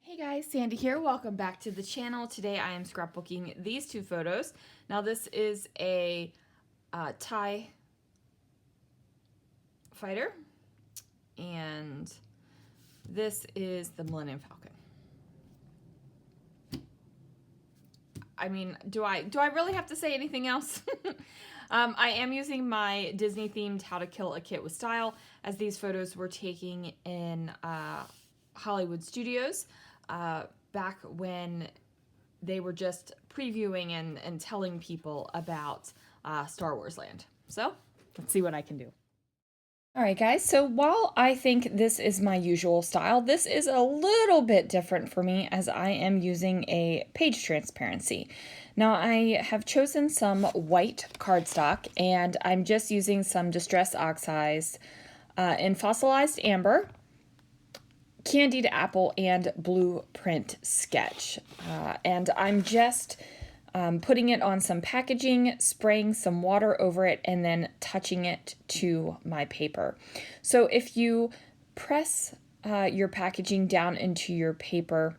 Hey guys, Sandy here. Welcome back to the channel. Today I am scrapbooking these two photos. Now this is a TIE fighter and this is the Millennium Falcon. I mean, do I really have to say anything else? I am using my Disney themed How to Kill a Kit with Style, as these photos were taken in Hollywood Studios back when they were just previewing and telling people about Star Wars Land. So let's see what I can do. All right, guys, so while I think this is my usual style, this is a little bit different for me as I am using a page transparency. Now, I have chosen some white cardstock, and I'm just using some Distress Oxized in Fossilized Amber, Candied Apple, and Blueprint Sketch. And I'm just putting it on some packaging, spraying some water over it, and then touching it to my paper. So if you press your packaging down into your paper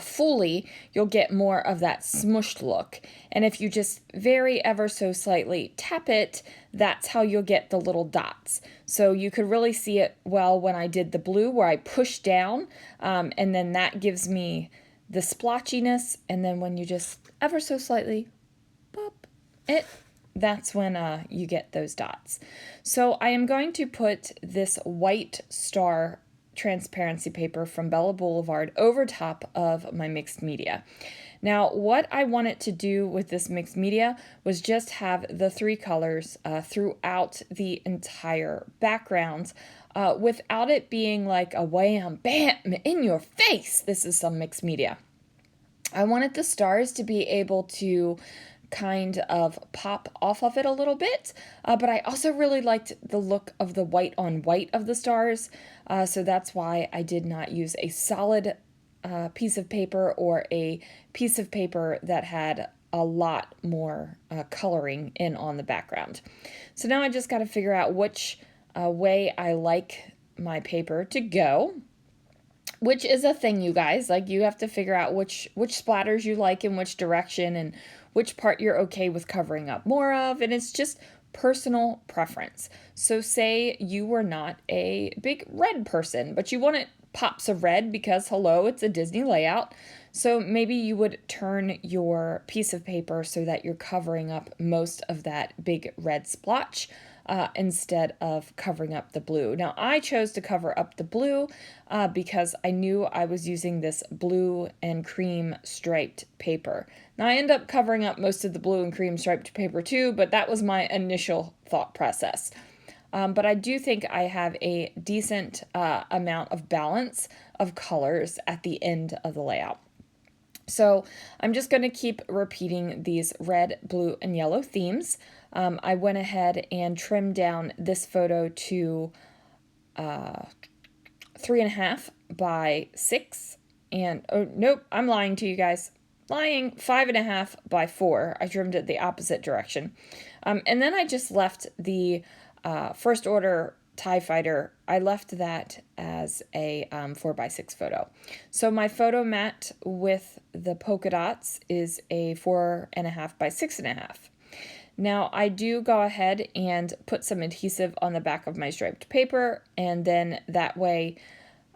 fully, you'll get more of that smushed look. And if you just very ever so slightly tap it, that's how you'll get the little dots. So you could really see it well when I did the blue, where I pushed down, and then that gives me the splotchiness. And then when you just ever so slightly pop it, that's when you get those dots. So I am going to put this white star transparency paper from Bella Boulevard over top of my mixed media. Now, what I wanted to do with this mixed media was just have the three colors throughout the entire background without it being like a wham, bam, in your face. This is some mixed media. I wanted the stars to be able to kind of pop off of it a little bit, but I also really liked the look of the white on white of the stars, so that's why I did not use a solid piece of paper or a piece of paper that had a lot more coloring in on the background. So now I just got to figure out which way I like my paper to go, which is a thing, you guys. Like, you have to figure out which splatters you like in which direction and which part you're okay with covering up more of, and it's just personal preference. So say you were not a big red person, but you wanted pops of red because, hello, it's a Disney layout. So maybe you would turn your piece of paper so that you're covering up most of that big red splotch instead of covering up the blue. Now, I chose to cover up the blue because I knew I was using this blue and cream striped paper. Now, I end up covering up most of the blue and cream striped paper too, but that was my initial thought process. But I do think I have a decent amount of balance of colors at the end of the layout. So I'm just going to keep repeating these red, blue, and yellow themes. I went ahead and trimmed down this photo to 3.5 by 6. And, oh, nope, I'm lying to you guys. Lying, 5.5 by 4. I trimmed it the opposite direction. And then I just left the first order TIE fighter, I left that as a 4 by 6 photo. So my photo mat with the polka dots is a 4.5 by 6.5. Now I do go ahead and put some adhesive on the back of my striped paper, and then that way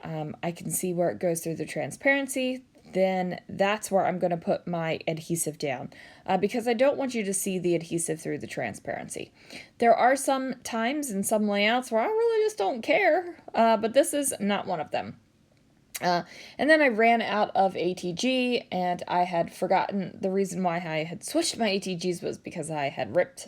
I can see where it goes through the transparency. Then that's where I'm going to put my adhesive down because I don't want you to see the adhesive through the transparency. There are some times in some layouts where I really just don't care, but this is not one of them. And then I ran out of ATG, and I had forgotten the reason why I had switched my ATGs was because I had ripped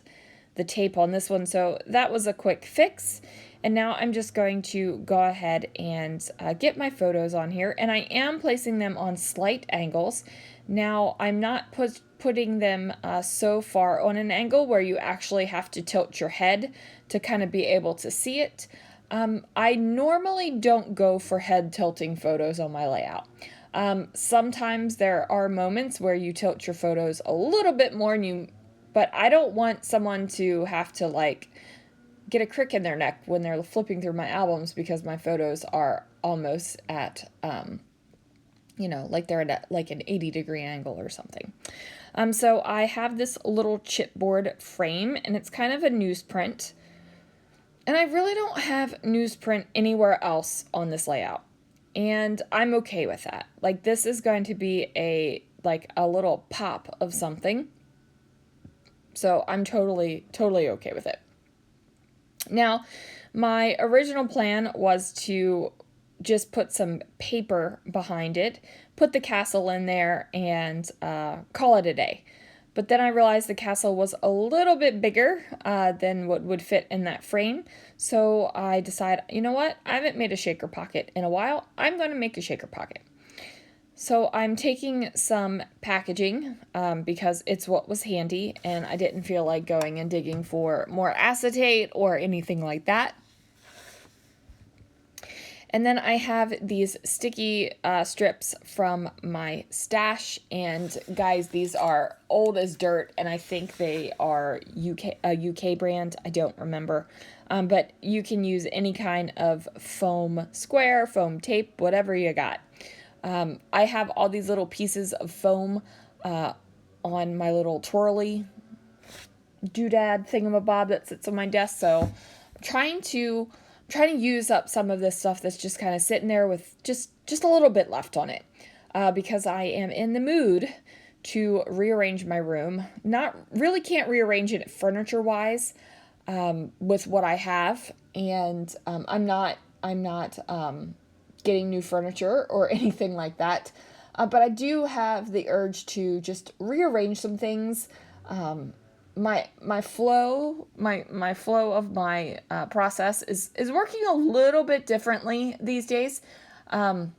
the tape on this one, so that was a quick fix. And now I'm just going to go ahead and get my photos on here, and I am placing them on slight angles. Now I'm not putting them so far on an angle where you actually have to tilt your head to kind of be able to see it. I normally don't go for head tilting photos on my layout. Sometimes there are moments where you tilt your photos a little bit more, but I don't want someone to have to like get a crick in their neck when they're flipping through my albums because my photos are almost at you know, like they're at like an 80-degree angle or something. So I have this little chipboard frame, and it's kind of a newsprint. And I really don't have newsprint anywhere else on this layout. And I'm okay with that. Like, this is going to be like a little pop of something. So I'm totally okay with it. Now, my original plan was to just put some paper behind it, put the castle in there, and call it a day. But then I realized the castle was a little bit bigger than what would fit in that frame. So I decided, you know what? I haven't made a shaker pocket in a while. I'm going to make a shaker pocket. So I'm taking some packaging because it's what was handy, and I didn't feel like going and digging for more acetate or anything like that. And then I have these sticky strips from my stash. And guys, these are old as dirt, and I think they are a UK brand. I don't remember. But you can use any kind of foam square, foam tape, whatever you got. I have all these little pieces of foam on my little twirly doodad thingamabob that sits on my desk. So I'm trying to use up some of this stuff that's just kind of sitting there with just a little bit left on it, because I am in the mood to rearrange my room. Not really can't rearrange it furniture wise with what I have, and I'm not getting new furniture or anything like that, but I do have the urge to just rearrange some things. My flow of my process is working a little bit differently these days. So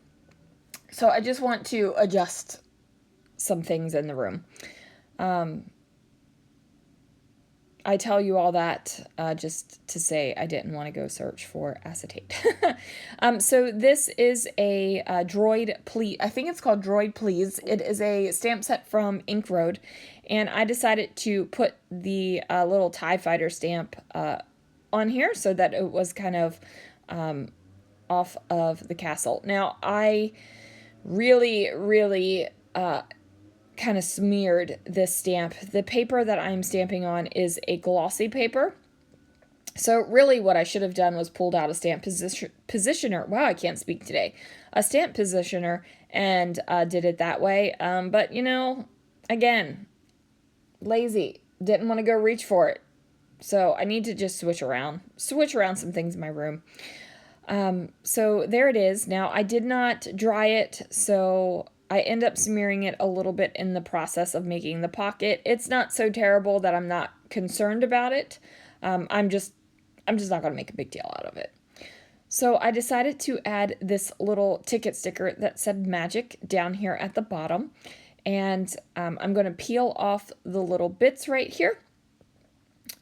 I just want to adjust some things in the room. I tell you all that just to say I didn't want to go search for acetate. So this is a Droid Please. I think it's called Droid Please. It is a stamp set from Ink Road. And I decided to put the little TIE Fighter stamp on here so that it was kind of off of the castle. Now, I really kind of smeared this stamp. The paper that I'm stamping on is a glossy paper. So really what I should have done was pulled out a stamp positioner. Wow, I can't speak today. A stamp positioner and did it that way. But, you know, again, lazy. Didn't want to go reach for it. So I need to just switch around some things in my room. So there it is. Now I did not dry it, so I end up smearing it a little bit in the process of making the pocket. It's not so terrible that I'm not concerned about it. I'm just not going to make a big deal out of it. So I decided to add this little ticket sticker that said magic down here at the bottom. And I'm going to peel off the little bits right here.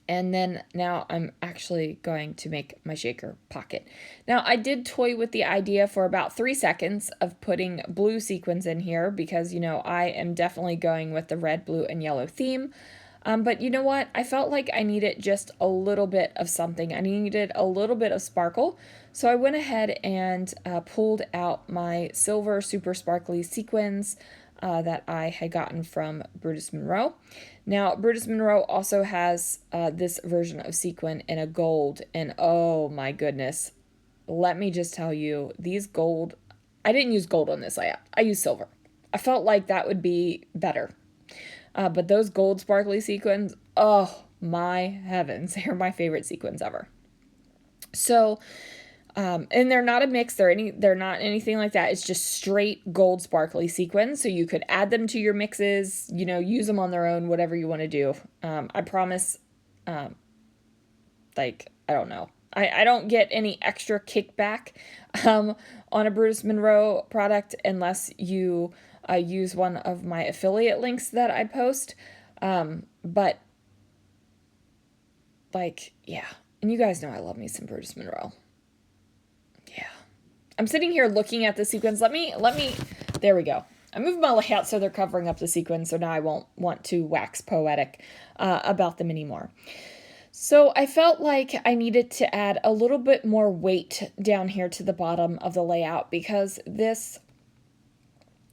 And then now I'm actually going to make my shaker pocket. Now I did toy with the idea for about 3 seconds of putting blue sequins in here because, you know, I am definitely going with the red, blue, and yellow theme. But you know what? I felt like I needed just a little bit of something. I needed a little bit of sparkle. So I went ahead and pulled out my silver super sparkly sequins that I had gotten from Brutus Monroe. Now, Brutus Monroe also has this version of sequin in a gold, and oh my goodness, let me just tell you, these gold, I didn't use gold on this layout, I used silver. I felt like that would be better. But those gold sparkly sequins, oh my heavens, they're my favorite sequins ever. So, and they're not a mix, they're not anything like that. It's just straight gold sparkly sequins. So you could add them to your mixes, you know, use them on their own, whatever you want to do. I promise, like, I don't know. I don't get any extra kickback on a Brutus Monroe product unless you use one of my affiliate links that I post. But, like, yeah. And you guys know I love me some Brutus Monroe. I'm sitting here looking at the sequins. Let me, there we go. I moved my layout so they're covering up the sequins, so now I won't want to wax poetic about them anymore. So I felt like I needed to add a little bit more weight down here to the bottom of the layout because this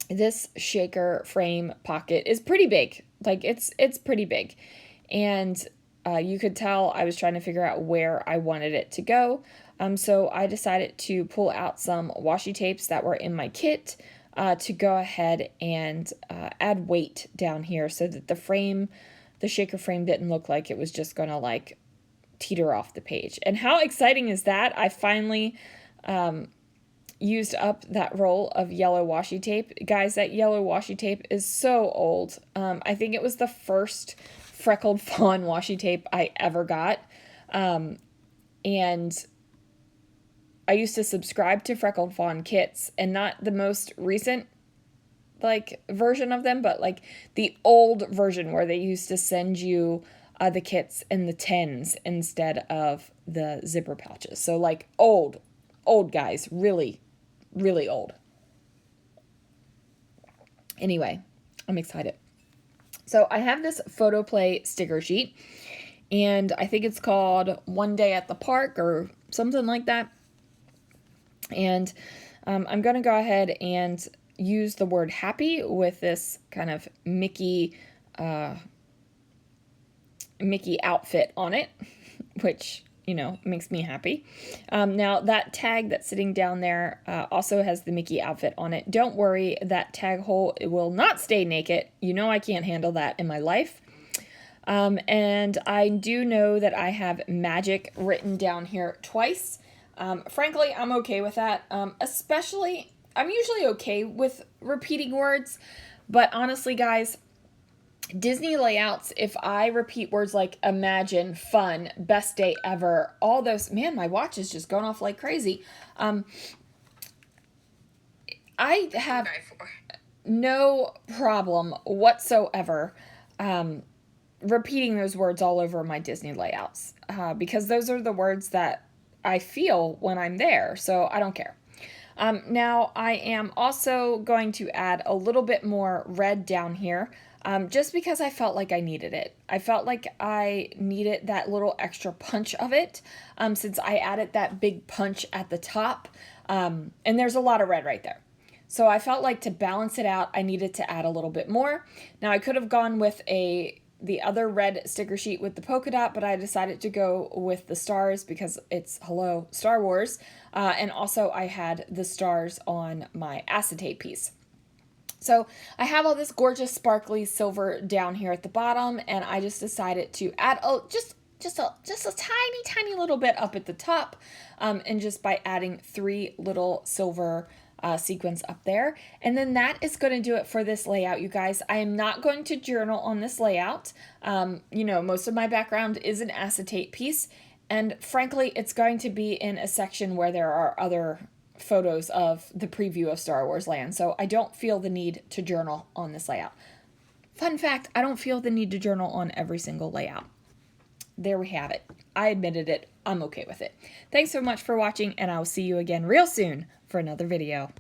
this shaker frame pocket is pretty big. Like it's pretty big. And you could tell I was trying to figure out where I wanted it to go. So I decided to pull out some washi tapes that were in my kit to go ahead and add weight down here so that the shaker frame didn't look like it was just gonna like teeter off the page. And how exciting is that? I finally used up that roll of yellow washi tape. Guys, that yellow washi tape is so old. I think it was the first Freckled Fawn washi tape I ever got. And I used to subscribe to Freckled Fawn kits, and not the most recent like version of them, but like the old version where they used to send you the kits in the tins instead of the zipper pouches. So like old guys, really old. Anyway, I'm excited. So I have this photo play sticker sheet, and I think it's called One Day at the Park or something like that. And I'm going to go ahead and use the word happy with this kind of Mickey outfit on it, which, you know, makes me happy. Now that tag that's sitting down there also has the Mickey outfit on it. Don't worry, that tag hole, it will not stay naked. You know I can't handle that in my life. And I do know that I have magic written down here twice. Frankly, I'm okay with that. Especially, I'm usually okay with repeating words, but honestly, guys, Disney layouts, if I repeat words like imagine, fun, best day ever, all those, man, my watch is just going off like crazy. I have no problem whatsoever repeating those words all over my Disney layouts because those are the words that I feel when I'm there, so I don't care. Now, I am also going to add a little bit more red down here just because I felt like I needed it. I felt like I needed that little extra punch of it since I added that big punch at the top, and there's a lot of red right there. So I felt like to balance it out, I needed to add a little bit more. Now, I could have gone with the other red sticker sheet with the polka dot, but I decided to go with the stars because it's hello Star Wars, and also I had the stars on my acetate piece. So I have all this gorgeous sparkly silver down here at the bottom, and I just decided to add just a tiny little bit up at the top, and just by adding 3 little silver sequins up there. And then that is going to do it for this layout, you guys. I am not going to journal on this layout. You know, most of my background is an acetate piece, and frankly, it's going to be in a section where there are other photos of the preview of Star Wars Land, so I don't feel the need to journal on this layout. Fun fact, I don't feel the need to journal on every single layout. There we have it. I admitted it. I'm okay with it. Thanks so much for watching, and I will see you again real soon for another video.